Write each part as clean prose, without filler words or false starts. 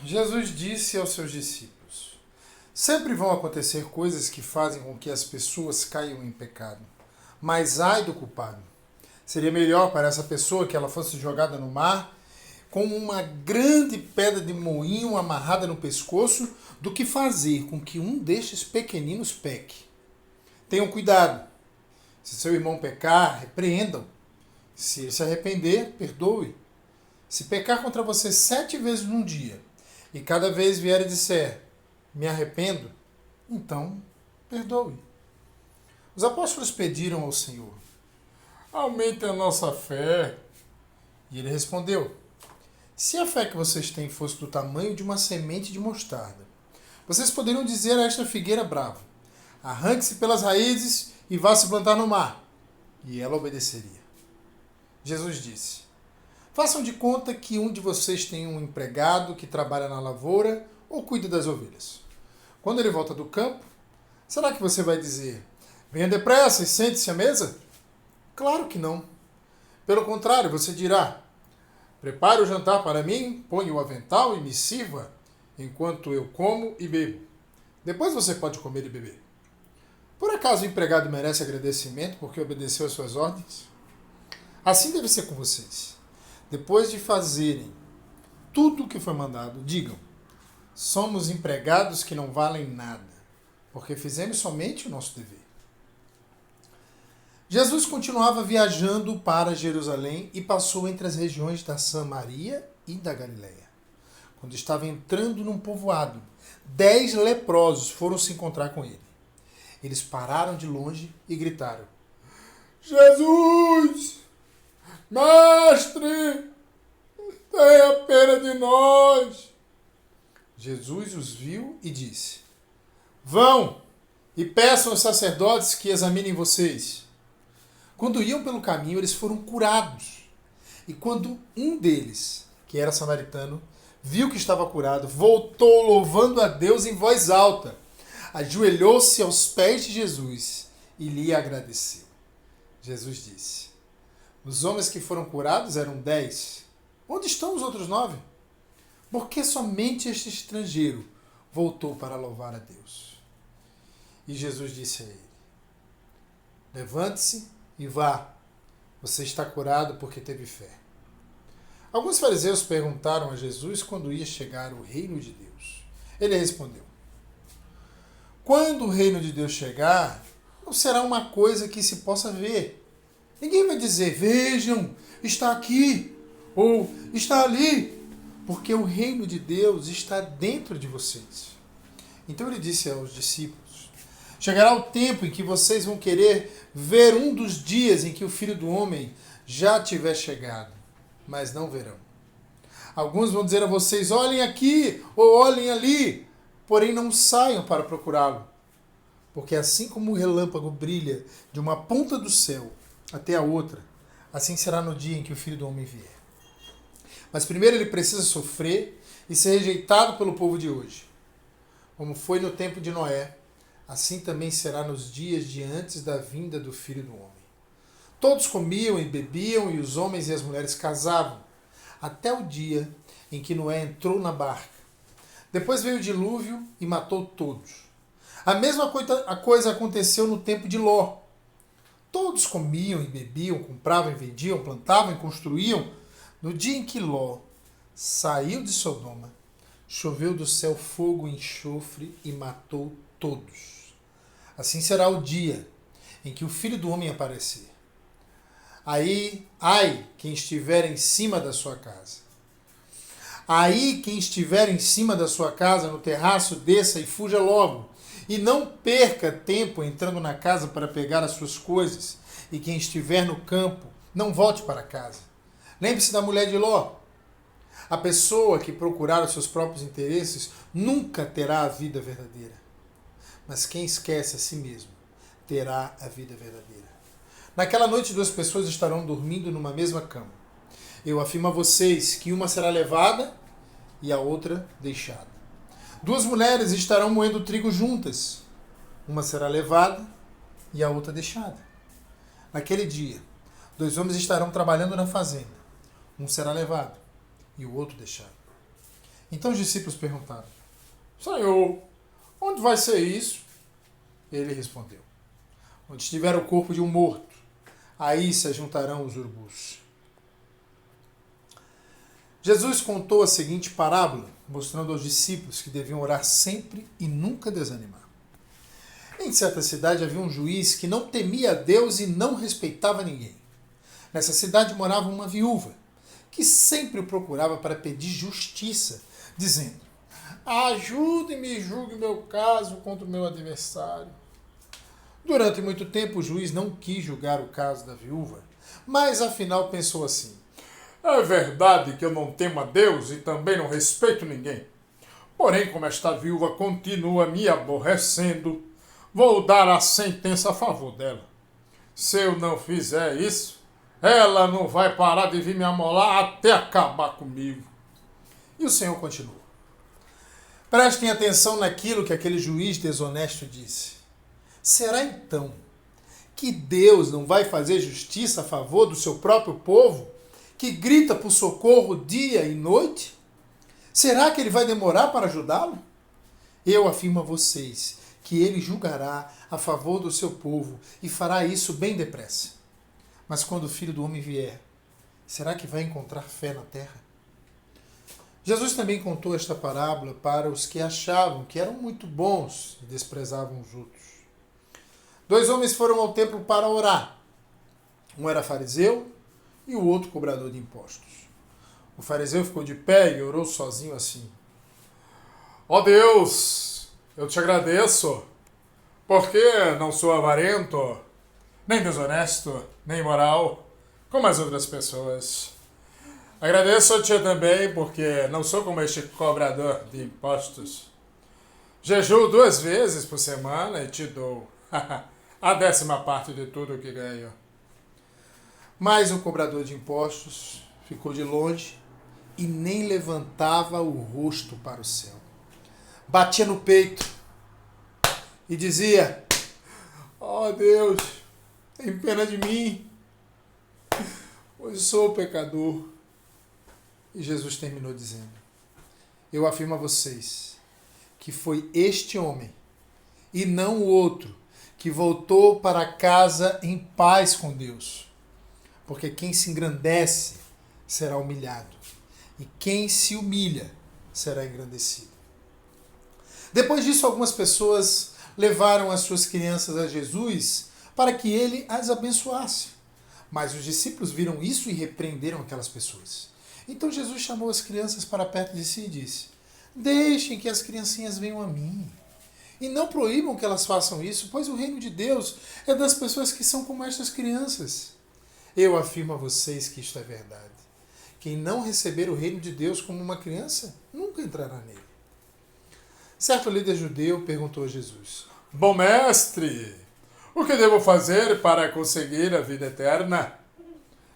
Jesus disse aos seus discípulos: sempre vão acontecer coisas que fazem com que as pessoas caiam em pecado. Mas ai do culpado. Seria melhor para essa pessoa que ela fosse jogada no mar com uma grande pedra de moinho amarrada no pescoço do que fazer com que um destes pequeninos peque. Tenham cuidado. Se seu irmão pecar, repreendam. Se ele se arrepender, perdoe. Se pecar contra você 7 vezes num dia, e cada vez vier e disser, me arrependo, então perdoe. Os apóstolos pediram ao Senhor, aumente a nossa fé. E ele respondeu, se a fé que vocês têm fosse do tamanho de uma semente de mostarda, vocês poderiam dizer a esta figueira brava, arranque-se pelas raízes e vá se plantar no mar. E ela obedeceria. Jesus disse, façam de conta que um de vocês tem um empregado que trabalha na lavoura ou cuida das ovelhas. Quando ele volta do campo, será que você vai dizer, venha depressa e sente-se à mesa? Claro que não. Pelo contrário, você dirá, prepare o jantar para mim, ponha o avental e me sirva, enquanto eu como e bebo. Depois você pode comer e beber. Por acaso o empregado merece agradecimento porque obedeceu às suas ordens? Assim deve ser com vocês. Depois de fazerem tudo o que foi mandado, digam, somos empregados que não valem nada, porque fizemos somente o nosso dever. Jesus continuava viajando para Jerusalém e passou entre as regiões da Samaria e da Galiléia. Quando estava entrando num povoado, 10 leprosos foram se encontrar com ele. Eles pararam de longe e gritaram, Jesus! Mestre, tenha pena de nós. Jesus os viu e disse, vão e peçam aos sacerdotes que examinem vocês. Quando iam pelo caminho, eles foram curados. E quando um deles, que era samaritano, viu que estava curado, voltou louvando a Deus em voz alta, ajoelhou-se aos pés de Jesus e lhe agradeceu. Jesus disse, os homens que foram curados eram 10. Onde estão os outros 9? Por que somente este estrangeiro voltou para louvar a Deus? E Jesus disse a ele, levante-se e vá. Você está curado porque teve fé. Alguns fariseus perguntaram a Jesus quando ia chegar o reino de Deus. Ele respondeu, quando o reino de Deus chegar, não será uma coisa que se possa ver. Ninguém vai dizer, vejam, está aqui, ou está ali, porque o reino de Deus está dentro de vocês. Então ele disse aos discípulos, chegará o tempo em que vocês vão querer ver um dos dias em que o Filho do Homem já tiver chegado, mas não verão. Alguns vão dizer a vocês, olhem aqui, ou olhem ali, porém não saiam para procurá-lo. Porque assim como o relâmpago brilha de uma ponta do céu até a outra, assim será no dia em que o Filho do Homem vier. Mas primeiro ele precisa sofrer e ser rejeitado pelo povo de hoje. Como foi no tempo de Noé, assim também será nos dias de antes da vinda do Filho do Homem. Todos comiam e bebiam e os homens e as mulheres casavam, até o dia em que Noé entrou na barca. Depois veio o dilúvio e matou todos. A mesma coisa aconteceu no tempo de Ló. Todos comiam e bebiam, compravam e vendiam, plantavam e construíam. No dia em que Ló saiu de Sodoma, choveu do céu fogo e enxofre e matou todos. Assim será o dia em que o Filho do Homem aparecer. Aí, ai, quem estiver em cima da sua casa. Aí, quem estiver em cima da sua casa, no terraço, desça e fuja logo. E não perca tempo entrando na casa para pegar as suas coisas. E quem estiver no campo, não volte para casa. Lembre-se da mulher de Ló. A pessoa que procurar os seus próprios interesses nunca terá a vida verdadeira. Mas quem esquece a si mesmo terá a vida verdadeira. Naquela noite 2 pessoas estarão dormindo numa mesma cama. Eu afirmo a vocês que uma será levada e a outra deixada. 2 mulheres estarão moendo trigo juntas. Uma será levada e a outra deixada. Naquele dia, 2 homens estarão trabalhando na fazenda. Um será levado e o outro deixado. Então os discípulos perguntaram: Senhor, onde vai ser isso? Ele respondeu: Onde estiver o corpo de um morto, aí se ajuntarão os urubus. Jesus contou a seguinte parábola, mostrando aos discípulos que deviam orar sempre e nunca desanimar. Em certa cidade havia um juiz que não temia a Deus e não respeitava ninguém. Nessa cidade morava uma viúva, que sempre o procurava para pedir justiça, dizendo: ajude-me e julgue meu caso contra o meu adversário. Durante muito tempo o juiz não quis julgar o caso da viúva, mas afinal pensou assim: é verdade que eu não temo a Deus e também não respeito ninguém. Porém, como esta viúva continua me aborrecendo, vou dar a sentença a favor dela. Se eu não fizer isso, ela não vai parar de vir me amolar até acabar comigo. E o Senhor continuou: prestem atenção naquilo que aquele juiz desonesto disse. Será então que Deus não vai fazer justiça a favor do seu próprio povo, que grita por socorro dia e noite? Será que ele vai demorar para ajudá-lo? Eu afirmo a vocês que ele julgará a favor do seu povo e fará isso bem depressa. Mas quando o Filho do Homem vier, será que vai encontrar fé na terra? Jesus também contou esta parábola para os que achavam que eram muito bons e desprezavam os outros. 2 homens foram ao templo para orar. Um era fariseu e o outro cobrador de impostos. O fariseu ficou de pé e orou sozinho assim: ó Deus, eu te agradeço, porque não sou avarento, nem desonesto, nem imoral, como as outras pessoas. Agradeço-te também, porque não sou como este cobrador de impostos. Jejuo 2 vezes por semana e te dou a 10ª parte de tudo o que ganho. Mas o cobrador de impostos ficou de longe e nem levantava o rosto para o céu. Batia no peito e dizia: ó Deus, tem pena de mim, pois sou pecador. E Jesus terminou dizendo: eu afirmo a vocês que foi este homem, e não o outro, que voltou para casa em paz com Deus. Porque quem se engrandece será humilhado, e quem se humilha será engrandecido. Depois disso, algumas pessoas levaram as suas crianças a Jesus para que ele as abençoasse. Mas os discípulos viram isso e repreenderam aquelas pessoas. Então Jesus chamou as crianças para perto de si e disse: deixem que as criancinhas venham a mim. E não proíbam que elas façam isso, pois o reino de Deus é das pessoas que são como estas crianças. Eu afirmo a vocês que isto é verdade. Quem não receber o reino de Deus como uma criança, nunca entrará nele. Certo líder judeu perguntou a Jesus: bom mestre, o que devo fazer para conseguir a vida eterna?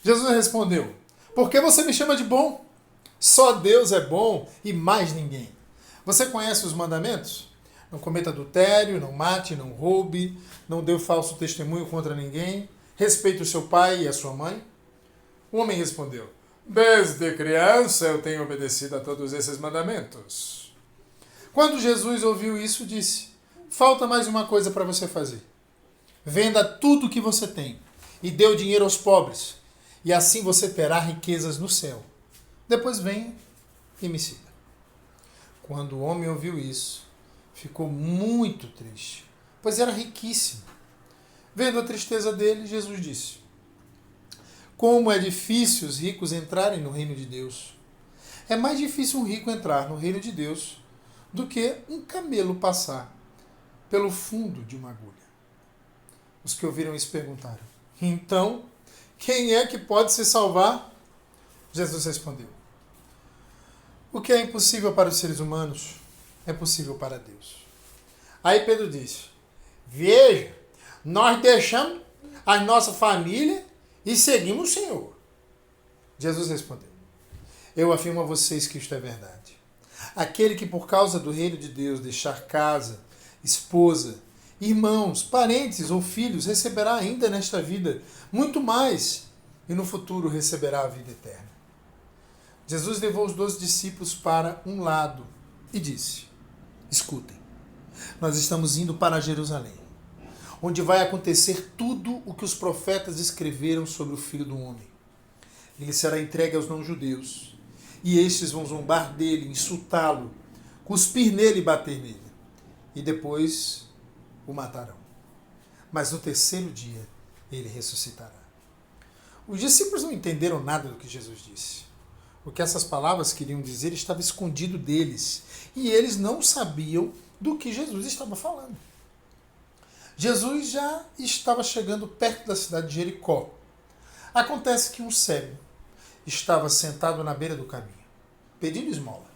Jesus respondeu: por que você me chama de bom? Só Deus é bom e mais ninguém. Você conhece os mandamentos? Não cometa adultério, não mate, não roube, não dê falso testemunho contra ninguém, respeite o seu pai e a sua mãe. O homem respondeu: desde criança eu tenho obedecido a todos esses mandamentos. Quando Jesus ouviu isso, disse: falta mais uma coisa para você fazer. Venda tudo o que você tem e dê o dinheiro aos pobres, e assim você terá riquezas no céu. Depois venha e me siga. Quando o homem ouviu isso, ficou muito triste, pois era riquíssimo. Vendo a tristeza dele, Jesus disse: como é difícil os ricos entrarem no reino de Deus. É mais difícil um rico entrar no reino de Deus do que um camelo passar pelo fundo de uma agulha. Os que ouviram isso perguntaram: então, quem é que pode se salvar? Jesus respondeu: o que é impossível para os seres humanos é possível para Deus. Aí Pedro disse: veja, nós deixamos a nossa família e seguimos o Senhor. Jesus respondeu: eu afirmo a vocês que isto é verdade. Aquele que por causa do reino de Deus deixar casa, esposa, irmãos, parentes ou filhos, receberá ainda nesta vida muito mais, e no futuro receberá a vida eterna. Jesus levou os 12 discípulos para um lado e disse: escutem, nós estamos indo para Jerusalém, onde vai acontecer tudo o que os profetas escreveram sobre o Filho do Homem. Ele será entregue aos não-judeus, e estes vão zombar dele, insultá-lo, cuspir nele e bater nele, e depois o matarão. Mas no terceiro dia ele ressuscitará. Os discípulos não entenderam nada do que Jesus disse. O que essas palavras queriam dizer estava escondido deles, e eles não sabiam do que Jesus estava falando. Jesus já estava chegando perto da cidade de Jericó. Acontece que um cego estava sentado na beira do caminho, pedindo esmola.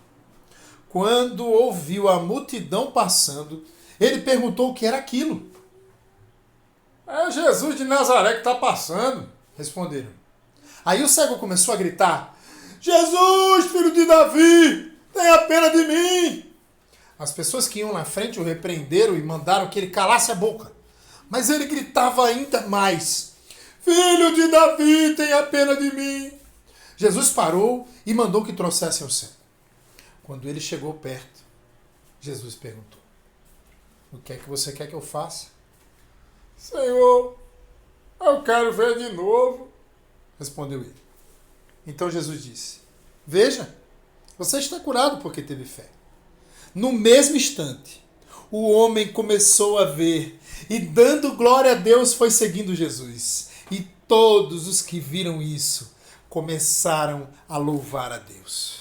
Quando ouviu a multidão passando, ele perguntou o que era aquilo. É Jesus de Nazaré que está passando, responderam. Aí o cego começou a gritar: Jesus, filho de Davi, tenha pena de mim! As pessoas que iam na frente o repreenderam e mandaram que ele calasse a boca. Mas ele gritava ainda mais: Filho de Davi, tenha pena de mim! Jesus parou e mandou que trouxessem o cego. Quando ele chegou perto, Jesus perguntou: o que é que você quer que eu faça? Senhor, eu quero ver de novo, respondeu ele. Então Jesus disse: veja, você está curado porque teve fé. No mesmo instante, o homem começou a ver e, dando glória a Deus, foi seguindo Jesus. E todos os que viram isso começaram a louvar a Deus.